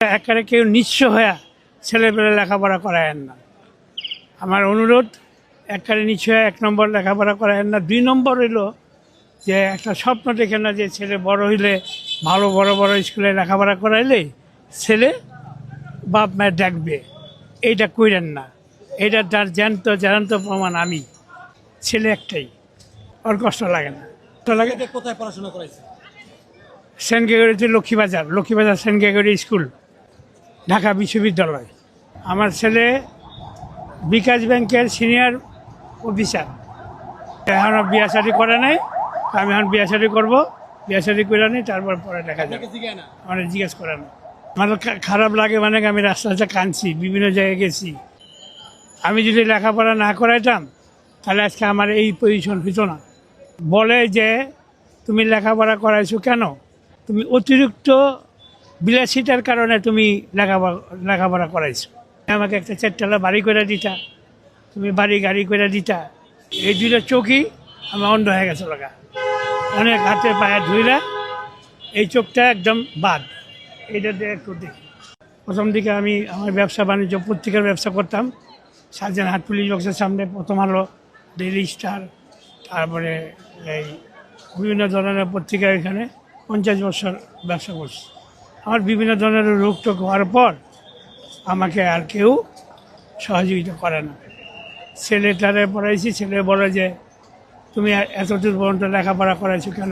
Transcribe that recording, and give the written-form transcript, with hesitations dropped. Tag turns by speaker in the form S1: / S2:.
S1: একেবারে কেউ নিঃস্ব হয়ে ছেলেপেলে লেখাপড়া করায়েন না। আমার অনুরোধ, একেবারে নিঃস্ব হয়ে 1 নম্বর লেখাপড়া করায়েন না। 2 নম্বর হইলো যে একটা স্বপ্ন দেখে না যে ছেলে বড় হইলে ভালো বড় বড় স্কুলে লেখাপড়া করাইলে ছেলে বাপ মায়ের ডাকবে, এইটা কইরেন না। এটা তার জ্যান্ত প্রমাণ। আমি ছেলে একটাই, ওর কষ্ট লাগে না।
S2: কোথায় পড়াশোনা করাইছে?
S1: সেন্ট গ্রেগরিতে Lakshmibazar Saint Gregory school, Dhaka বিশ্ববিদ্যালয়। আমার ছেলে বিকাশ ব্যাংকের সিনিয়র অফিসার। এখনও বিয়া শাদি করে নাই, আমি এখন বিয়া শাদি করবো। বিয়া শাদি করে নিই, তারপর পরে দেখা যাবে। মানে জিজ্ঞেস করে না। আমার খারাপ লাগে, মানে আমি রাস্তাতে কাঁদছি, বিভিন্ন জায়গায় গেছি। আমি যদি লেখাপড়া না করাইতাম তাহলে আজকে আমার এই পজিশন হইতো না। বলে যে তুমি লেখাপড়া করাইছো কেন? তুমি অতিরিক্ত বিলাসিতার কারণে তুমি লেখাপড়া করাইছো। আমাকে একটা 4তলা বাড়ি করে দিতা, তুমি গাড়ি করে দিতা। এই 2টা চোখই আমার অন্ধ হয়ে গেছে লাগা। অনেক হাতে পায়ে ধুইলা এই চোখটা একদম বাদ। এইটা দিয়ে একটু দেখি। প্রথম দিকে আমি আমার ব্যবসা বাণিজ্য পত্রিকার ব্যবসা করতাম। শাহজাহানহাট পুলিশ বক্সের সামনে, প্রথম আলো, ডেইলি স্টার, তারপরে এই বিভিন্ন ধরনের পত্রিকা। এখানে 50 বছর ব্যবসা করছি। আমার বিভিন্ন ধরনের রোগ টোগ হওয়ার পর আমাকে আর কেউ সহযোগিতা করে না। ছেলেটারে পড়াইছি, ছেলে বলে যে তুমি এতদূর পর্যন্ত লেখাপড়া করাইছো কেন?